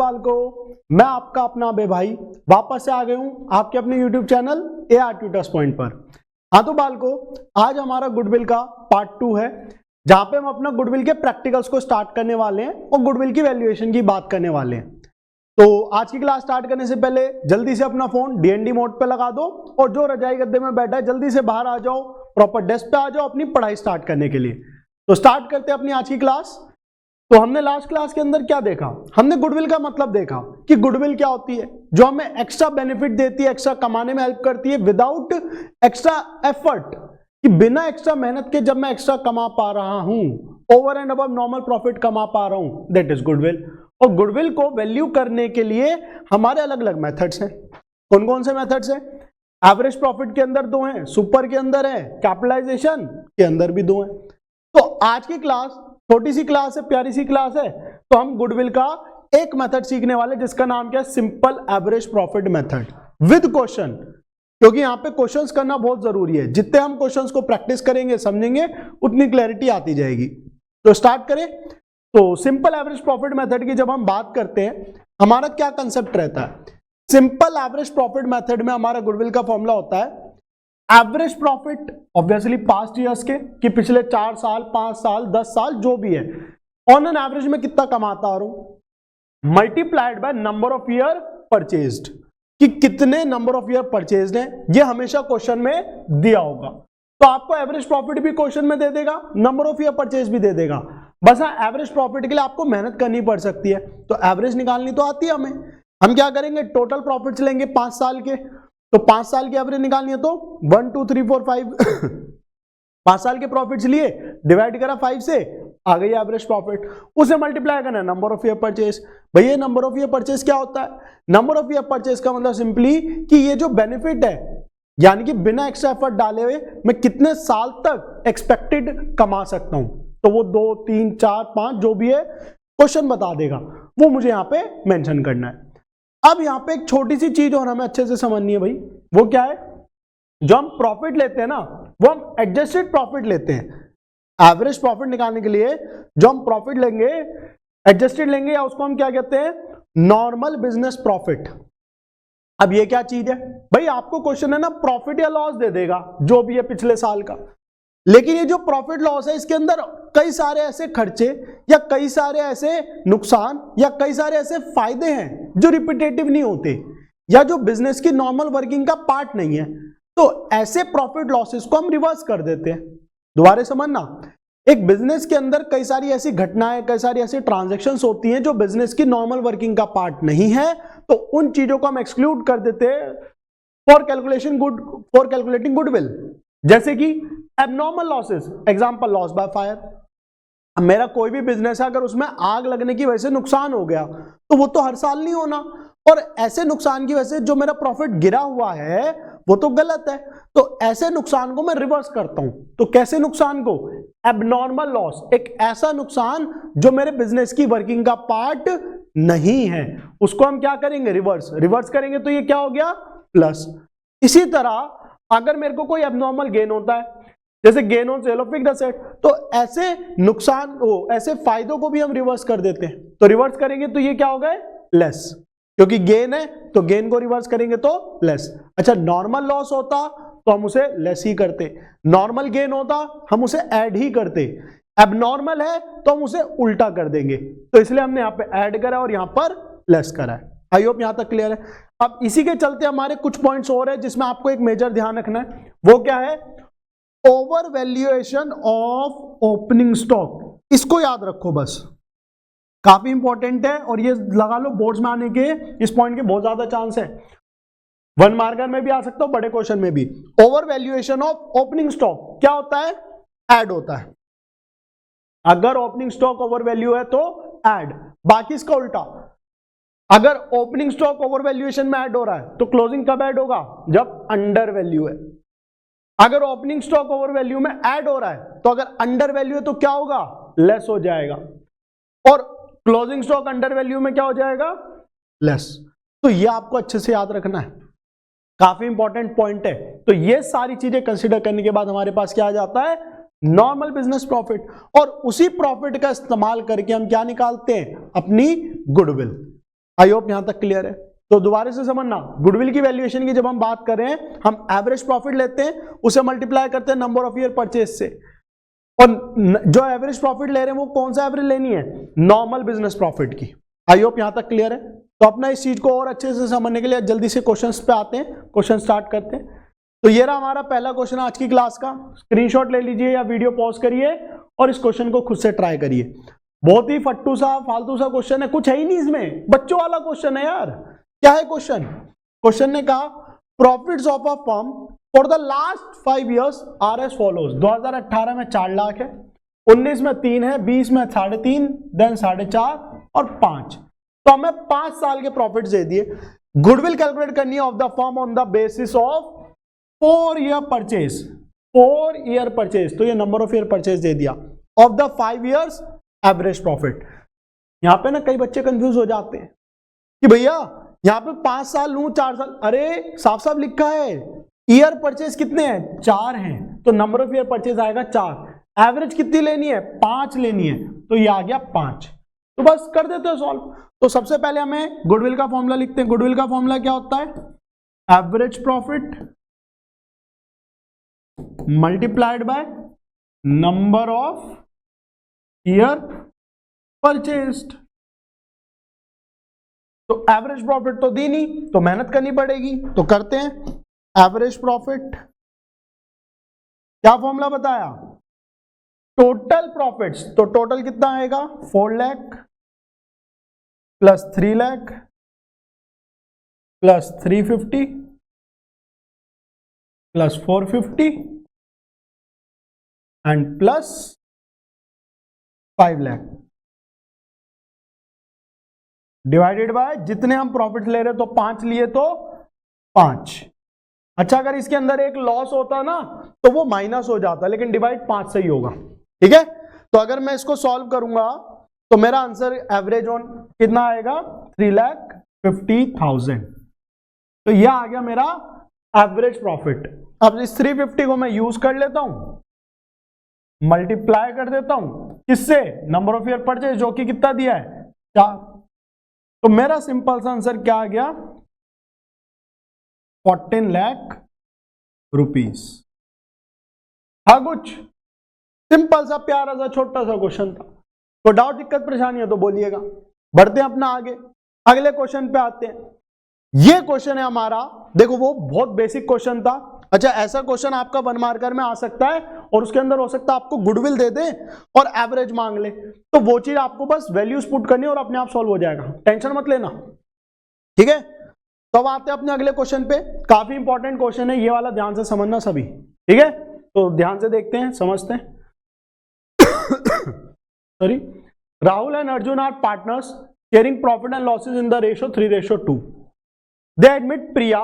बालको, मैं आपका अपना अबे भाई वापस से आ गए हूं आपके अपने YouTube channel AR tutors point पर। हाँ तो बालको, आज हमारा गुडविल का पार्ट 2 है, जहां पे हम अपना गुडविल के प्रैक्टिकल्स को स्टार्ट करने वाले हैं और गुडविल की वैल्यूएशन की बात करने वाले हैं। तो आज की क्लास स्टार्ट करने से पहले जल्दी से अपना फोन DND मोड पे लगा दो और जो रजाई गद्दे में बैठा है जल्दी से बाहर आ जाओ, प्रॉपर डेस्क पे आ जाओ अपनी पढ़ाई स्टार्ट करने के लिए। तो स्टार्ट करते हैं अपनी आज की क्लास। तो हमने लास्ट क्लास के अंदर क्या देखा, हमने गुडविल का मतलब देखा कि गुडविल क्या होती है, जो हमें एक्स्ट्रा बेनिफिट देती है, एक्स्ट्रा कमाने में हेल्प करती है विदाउट एक्स्ट्रा एफर्ट, कि बिना एक्स्ट्रा मेहनत के जब मैं एक्स्ट्रा कमा पा रहा हूं, over and above normal profit कमा पा रहा हूं, दैट इज गुडविल। और गुडविल को वैल्यू करने के लिए हमारे अलग अलग मेथड्स हैं। कौन कौन से मेथड्स हैं? एवरेज प्रॉफिट के अंदर 2 हैं, सुपर के अंदर है, कैपिटलाइजेशन के अंदर भी 2 हैं। तो आज की क्लास छोटी सी क्लास है, प्यारी सी क्लास है, तो हम गुडविल का एक मेथड सीखने वाले जिसका नाम क्या है, simple average profit method with question. क्योंकि यहां पे क्वेश्चंस करना बहुत जरूरी है, जितने हम क्वेश्चंस को प्रैक्टिस करेंगे समझेंगे उतनी क्लैरिटी आती जाएगी। तो स्टार्ट करें। तो सिंपल एवरेज प्रॉफिट मेथड की जब हम बात करते हैं, हमारा क्या कंसेप्ट रहता है? सिंपल एवरेज प्रॉफिट मेथड में हमारा गुडविल का फॉर्मूला होता है average profit obviously past years के, कि पिछले 4 साल 5 साल 10 साल जो भी है, ऑन एन एवरेज में कितना कमाता आ रहा हूं, multiplied by number of year purchased, कि कितने नंबर ऑफ ईयर परचेज्ड हैं। ये हमेशा क्वेश्चन में दिया होगा, तो आपको एवरेज प्रॉफिट भी क्वेश्चन में दे देगा, नंबर ऑफ ईयर परचेज भी दे देगा। बस हाँ, एवरेज प्रॉफिट के लिए आपको मेहनत करनी पड़ सकती है, तो एवरेज निकालनी तो आती है हमें। हम क्या करेंगे, टोटल प्रॉफिट्स लेंगे 5 साल के, तो 5 साल की एवरेज निकालनी है तो 1 2 3 4 5 5 साल के प्रॉफिट्स लिए, डिवाइड करा 5 से, आ गई एवरेज प्रॉफिट। उसे मल्टीप्लाई करना है नंबर ऑफ ईयर परचेज। भैया नंबर ऑफ ईयर परचेज क्या होता है? नंबर ऑफ ईयर परचेज का मतलब सिंपली कि ये जो बेनिफिट है, यानी कि बिना एक्स्ट्रा एफर्ट डाले हुए मैं कितने साल तक एक्सपेक्टेड कमा सकता हूं, तो वो 2 3 4 5 जो भी है क्वेश्चन बता देगा, वो मुझे यहां पे मेंशन करना है। अब यहां पे एक छोटी सी चीज और हमें अच्छे से समझनी है भाई, वो क्या है? जो हम प्रॉफिट लेते हैं ना, वो हम एडजस्टेड प्रॉफिट लेते हैं। एवरेज प्रॉफिट निकालने के लिए जो हम प्रॉफिट लेंगे, एडजस्टेड लेंगे, या उसको हम क्या कहते हैं, नॉर्मल बिजनेस प्रॉफिट। अब ये क्या चीज है भाई? आपको क्वेश्चन है ना, प्रॉफिट या लॉस दे देगा जो भी है पिछले साल का, लेकिन ये जो प्रॉफिट लॉस है इसके अंदर कई सारे ऐसे खर्चे या कई सारे ऐसे नुकसान या कई सारे ऐसे फायदे हैं जो रिपीटेटिव नहीं होते, या जो बिजनेस की नॉर्मल वर्किंग का पार्ट नहीं है। तो ऐसे प्रॉफिट लॉसेस को हम रिवर्स कर देते हैं। दोबारा समझना, एक बिजनेस के अंदर कई सारी ऐसी घटनाएं, कई सारी ऐसी ट्रांजैक्शंस होती हैं जो बिजनेस की नॉर्मल वर्किंग का पार्ट नहीं है, तो उन चीजों को हम एक्सक्लूड कर देते हैं फॉर कैलकुलेटिंग गुडविल। जैसे कि abnormal losses, example loss by fire. मेरा कोई भी बिजनेस है, अगर उसमें आग लगने की वजह से नुकसान हो गया, तो वो तो हर साल नहीं होना, और ऐसे नुकसान की वजह से जो मेरा प्रॉफिट गिरा हुआ है वो तो गलत है। तो ऐसे नुकसान को मैं रिवर्स करता हूं। तो कैसे नुकसान को? एबनॉर्मल लॉस, एक ऐसा नुकसान जो मेरे बिजनेस की वर्किंग का पार्ट नहीं है, उसको हम क्या करेंगे, रिवर्स करेंगे, तो ये क्या हो गया, प्लस। इसी तरह अगर मेरे को कोई एबनॉर्मल गेन होता है, जैसे gain on sale of fixed asset, तो ऐसे नुकसान को, ऐसे फायदों को भी हम रिवर्स कर देते हैं। तो रिवर्स करेंगे तो ये क्या हो गए, लेस, क्योंकि गेन है तो गेन को रिवर्स करेंगे तो लेस। अच्छा, नॉर्मल लॉस होता तो हम उसे लेस ही करते, नॉर्मल गेन होता हम उसे ऐड ही करते, एबनॉर्मल है तो हम उसे उल्टा कर देंगे। तो इसलिए हमने यहाँ पे ऐड करा और यहाँ पर लेस करा है। आई होप यहां तक क्लियर है। अब इसी के चलते हमारे कुछ पॉइंट्स और है जिसमें आपको एक मेजर ध्यान रखना है, वो क्या है, over valuation of opening stock. इसको याद रखो बस, काफी इंपॉर्टेंट है, और ये लगा लो बोर्ड्स में आने के इस पॉइंट के बहुत ज्यादा चांस है, 1 मार्कर में भी आ सकता हो, बड़े क्वेश्चन में भी। Over valuation of opening stock क्या होता है, ऐड होता है। अगर ओपनिंग स्टॉक ओवर वैल्यू है तो ऐड, बाकी इसका उल्टा, अगर ओपनिंग स्टॉक ओवर वैल्यूएशन में ऐड हो रहा है तो क्लोजिंग कब ऐड होगा, जब अंडर वैल्यू है। अगर ओपनिंग स्टॉक ओवर वैल्यू में ऐड हो रहा है तो अगर अंडर वैल्यू है तो क्या होगा, लेस हो जाएगा, और क्लोजिंग स्टॉक अंडर वैल्यू में क्या हो जाएगा, लेस। तो ये आपको अच्छे से याद रखना है, काफी इंपॉर्टेंट पॉइंट है। तो ये सारी चीजें कंसीडर करने के बाद हमारे पास क्या आ जाता है, नॉर्मल बिजनेस प्रॉफिट, और उसी प्रॉफिट का इस्तेमाल करके हम क्या निकालते हैं, अपनी गुडविल। आई होप यहां तक क्लियर है। तो दोबारा से समझना, गुडविल की वैल्यूएशन की जब हम बात कर रहे हैं, हम एवरेज प्रॉफिट लेते हैं, उसे मल्टीप्लाई करते हैं नंबर ऑफ ईयर परचेज से, और जो एवरेज प्रॉफिट ले रहे हैं वो कौन सा एवरेज लेनी है, नॉर्मल बिजनेस प्रॉफिट की। आई होप यहां तक क्लियर है। तो अपना इस चीज को और अच्छे से समझने के लिए जल्दी से क्वेश्चंस पे आते हैं, क्वेश्चन स्टार्ट करते हैं। तो ये रहा हमारा पहला क्वेश्चन आज की क्लास का। स्क्रीनशॉट ले लीजिए या वीडियो पॉज करिए और इस क्वेश्चन को खुद से ट्राई करिए। बहुत ही फट्टू सा फालतू सा क्वेश्चन है, कुछ है ही नहीं इसमें, बच्चों वाला क्वेश्चन है यार। क्या है क्वेश्चन? क्वेश्चन ने कहा profits of a firm for the last 5 years R S follows. 2018 में 4 लाख है, 19 में 3 है, 20 में 3.5, देन 4.5 और 5। तो हमें 5 साल के प्रॉफिट दे दिए। गुडविल कैलकुलेट करनी है of the firm on the basis of 4 year purchase, 4 year purchase. तो ये नंबर ऑफ ईयर परचेज दे दिया of the 5 years average profit. यहां पे ना कई बच्चे कंफ्यूज हो जाते हैं कि भैया यहां पे 5 साल लूं 4 साल, अरे साफ साफ लिखा है ईयर परचेज कितने हैं, 4 हैं, तो नंबर ऑफ ईयर परचेज आएगा 4। एवरेज कितनी लेनी है, 5 लेनी है, तो ये आ गया 5। तो बस कर देते हैं सॉल्व। तो सबसे पहले हमें गुडविल का फॉर्मूला लिखते हैं। गुडविल का फॉर्मूला क्या होता है, average profit multiplied by number of year purchased. तो एवरेज प्रॉफिट तो दी नहीं, तो मेहनत करनी पड़ेगी, तो करते हैं। एवरेज प्रॉफिट क्या फॉर्मूला बताया, टोटल प्रॉफिट्स। तो टोटल कितना आएगा, 4 lakh plus 3 lakh plus 350 plus 450 and plus 5 lakh divided by जितने हम प्रॉफिट ले रहे, तो 5 लिए तो 5। अच्छा, अगर इसके अंदर एक लॉस होता ना तो वो माइनस हो जाता, लेकिन डिवाइड 5 से ही होगा। ठीक है, तो अगर मैं इसको सॉल्व करूंगा तो मेरा आंसर एवरेज ऑन कितना आएगा, 3,50,000। तो यह आ गया मेरा एवरेज प्रॉफिट। अब इस 350 को मैं यूज कर लेता हूं, मल्टीप्लाई कर देता हूं किससे, नंबर ऑफ ईयर परचेज, जो कि कितना दिया है, 4। तो मेरा सिंपल सा आंसर क्या आ गया, 14 लाख रुपीस। हाँ, कुछ सिंपल सा प्यारा सा छोटा सा क्वेश्चन था। तो डाउट दिक्कत परेशानी है तो बोलिएगा। बढ़ते हैं अपना आगे, अगले क्वेश्चन पे आते हैं। ये क्वेश्चन है हमारा, देखो वो बहुत बेसिक क्वेश्चन था। अच्छा, ऐसा क्वेश्चन आपका 1 मार्कर में आ सकता है और उसके अंदर हो सकता है आपको गुडविल दे दे और एवरेज मांग ले, तो वो चीज आपको बस वैल्यूज पुट करनी और अपने आप सॉल्व हो जाएगा, टेंशन मत लेना। ठीक है, तो अब आते हैं अपने अगले क्वेश्चन पे। काफी इंपॉर्टेंट क्वेश्चन है ये वाला, ध्यान से समझना सभी। ठीक है, तो ध्यान से देखते हैं, समझते हैं। Sorry, Rahul and Arjun are partners sharing profit and losses in the ratio 3:2। They admit Priya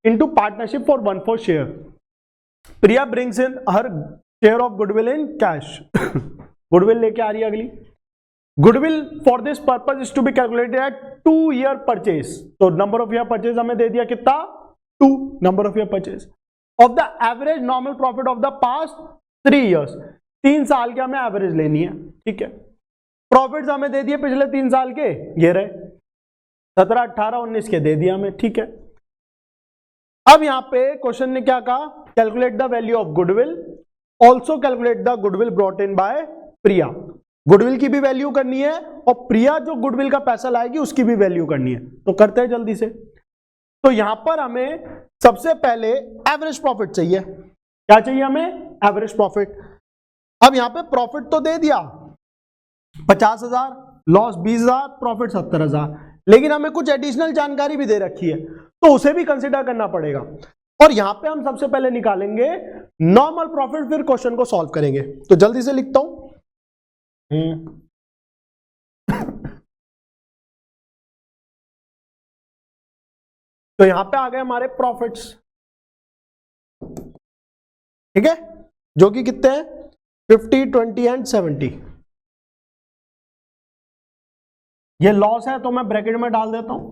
into partnership for 1/4 share. Priya brings in her share of goodwill in cash. Goodwill लेके आ रही है अगली। Goodwill for this purpose is to be calculated at 2 year purchase. तो number of year purchase हमें दे दिया कितना, 2 number of year purchase of the average normal profit of the past 3 years. 3 साल के हमें एवरेज लेनी है। ठीक है, प्रॉफिट्स हमें दे दिए पिछले 3 साल के, ये रहे 17, 18, 19 के दे दिया हमें। ठीक है, अब यहां पे क्वेश्चन ने क्या कहा, calculate the value of goodwill, also calculate the goodwill brought in by Priya. Goodwill की भी वैल्यू करनी है और प्रिया जो गुडविल का पैसा लाएगी उसकी भी वैल्यू करनी है। तो करते हैं जल्दी से। तो यहां पर हमें सबसे पहले एवरेज प्रॉफिट चाहिए। क्या चाहिए हमें, एवरेज प्रॉफिट। अब यहां पे प्रॉफिट तो दे दिया 50,000, लॉस 20,000, प्रॉफिट 70,000, लेकिन हमें कुछ एडिशनल जानकारी भी दे रखी है, तो उसे भी कंसीडर करना पड़ेगा। और यहां पे हम सबसे पहले निकालेंगे नॉर्मल प्रॉफिट, फिर क्वेश्चन को सॉल्व करेंगे। तो जल्दी से लिखता हूं। तो यहां पे आ गए हमारे प्रॉफिट्स। ठीक है, जो कि कितने हैं, 50, 20 एंड 70। ये लॉस है तो मैं ब्रैकेट में डाल देता हूं।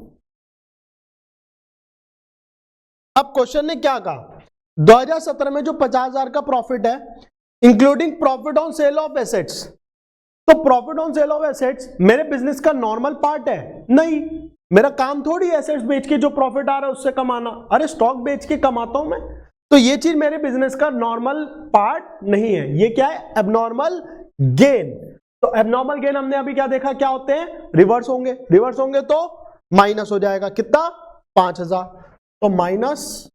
अब क्वेश्चन ने क्या कहा, 2017 में जो 50,000 का प्रॉफिट है, including profit on sale of assets. तो profit on sale of assets मेरे बिजनेस का नॉर्मल पार्ट है नहीं, मेरा काम थोड़ी एसेट्स बेच के जो प्रॉफिट आ रहा है उससे कमाना, अरे स्टॉक बेच के कमाता हूं मैं। तो ये चीज मेरे बिजनेस का नॉर्मल पार्ट नहीं है, ये क्या है, एबनॉर्मल गेन। तो एबनॉर्मल गेन हमने अभी क्या देखा, क्या होते हैं, रिवर्स होंगे, रिवर्स होंगे तो माइनस हो जाएगा, कितना, 5000, तो माइनस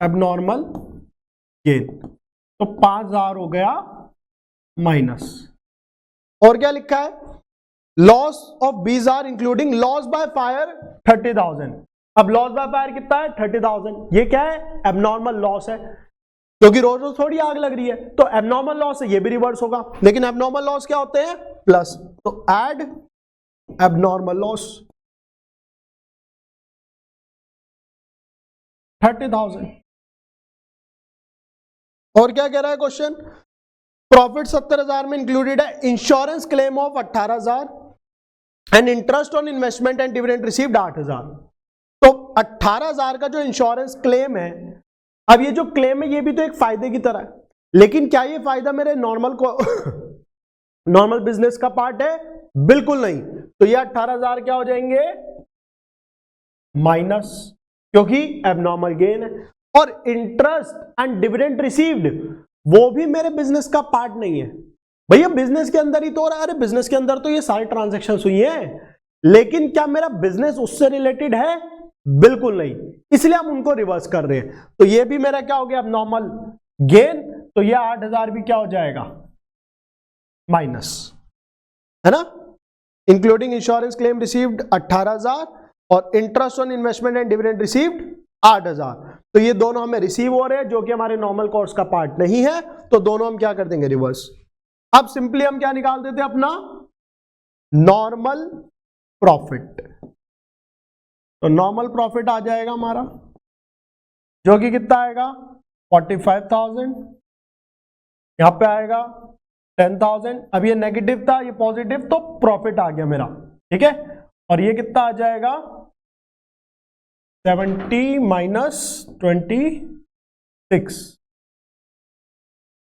एबनॉर्मल गेन, तो 5000 हो गया माइनस। और क्या लिखा है, loss of B's are including loss by fire 30,000। अब लॉस बाय फायर कितना है, 30,000, ये क्या है, एबनॉर्मल लॉस है, क्योंकि रोज रोज थोड़ी आग लग रही है, तो एबनॉर्मल लॉस है, ये भी रिवर्स होगा। लेकिन एबनॉर्मल लॉस क्या होते हैं, प्लस, तो ऐड एबनॉर्मल लॉस 30,000। और क्या कह रहा है क्वेश्चन, प्रॉफिट 70,000 में इंक्लूडेड है insurance claim of 18,000 and interest on investment and dividend received 8,000। तो 18,000 का जो इंश्योरेंस क्लेम है, अब ये जो क्लेम है ये भी तो एक फायदे की तरह है, लेकिन क्या ये फायदा मेरे नॉर्मल को नॉर्मल बिजनेस का पार्ट है, बिल्कुल नहीं। तो ये 18,000 क्या हो जाएंगे, माइनस, क्योंकि एबनॉर्मल गेन है। और इंटरेस्ट एंड डिविडेंड रिसीव्ड वो भी मेरे बिजनेस का पार्ट नहीं है, भैया बिजनेस के अंदर ही तो हो रहा है, अरे बिजनेस के अंदर तो ये सारी ट्रांजैक्शंस हुई हैं, लेकिन क्या मेरा बिजनेस उससे रिलेटेड है, बिल्कुल नहीं, इसलिए हम उनको रिवर्स कर रहे हैं। तो ये भी मेरा क्या हो गया, एबनॉर्मल गेन, तो ये 8,000 भी क्या हो जाएगा, माइनस, है ना। इंक्लूडिंग इंश्योरेंस क्लेम रिसीव्ड 18,000 और interest on investment and dividend received 8,000। तो ये दोनों हमें रिसीव हो रहे हैं, जो कि हमारे नॉर्मल कोर्स का पार्ट नहीं है, तो दोनों हम क्या कर देंगे, रिवर्स। अब सिंपली हम क्या निकाल देते हैं, अपना नॉर्मल प्रॉफिट। तो नॉर्मल प्रॉफिट आ जाएगा हमारा, जो कि कितना आएगा, 45,000, यहां पे आएगा 10,000। अब ये नेगेटिव था, ये पॉजिटिव, तो प्रॉफिट आ गया मेरा, ठीक है। और ये कितना आ जाएगा, 70 माइनस 26,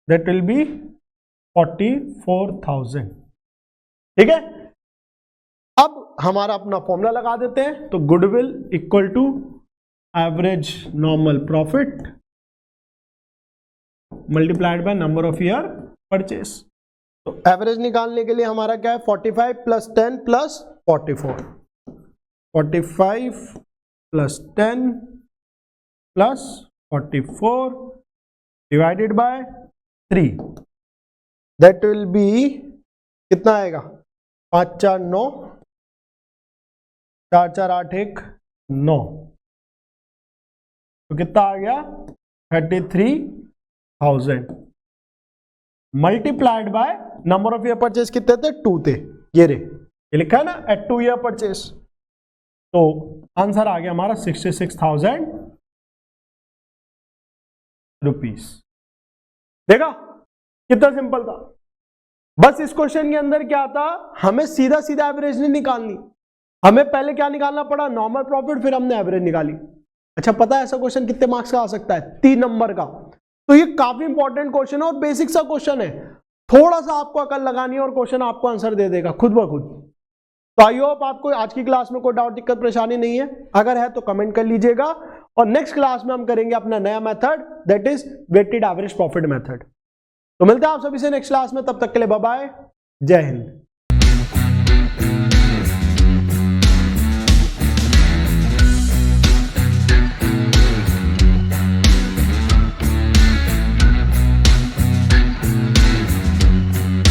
दैट विल बी 44,000, ठीक है। अब हमारा अपना फॉर्मूला लगा देते हैं, तो goodwill equal to average normal profit multiplied by number of year purchase. तो एवरेज निकालने के लिए हमारा क्या है, 45 plus 10 plus 44, 45 plus 10 plus 44 divided by 3, that will be, कितना आएगा, 5 4 9, 4 4 8 1 9, तो कितना आ गया, 33,000 multiplied by number of year purchase कितने थे, 2 थे, ये रे, ये लिखा है ना, एट 2 ईयर परचेस। तो आंसर आ गया हमारा 66,000 रुपीस। देखा कितना सिंपल था। बस इस क्वेश्चन के अंदर क्या था, हमें सीधा सीधा एवरेज नहीं निकालनी, हमें पहले क्या निकालना पड़ा, नॉर्मल प्रॉफिट, फिर हमने एवरेज निकाली। अच्छा पता है ऐसा क्वेश्चन कितने मार्क्स का आ सकता है, 3 नंबर का। तो ये काफी इंपॉर्टेंट क्वेश्चन है और बेसिक सा क्वेश्चन है, थोड़ा सा आपको अकल लगानी है और क्वेश्चन आपको आंसर दे देगा खुद ब खुद। तो आई होप आपको आज की क्लास में कोई डाउट दिक्कत परेशानी नहीं है, अगर है तो कमेंट कर लीजिएगा। और नेक्स्ट क्लास में हम करेंगे अपना नया method, that is weighted average profit method. तो मिलते हैं आप सभी से नेक्स्ट क्लास में, तब तक के लिए बाय बाय, जय हिंद।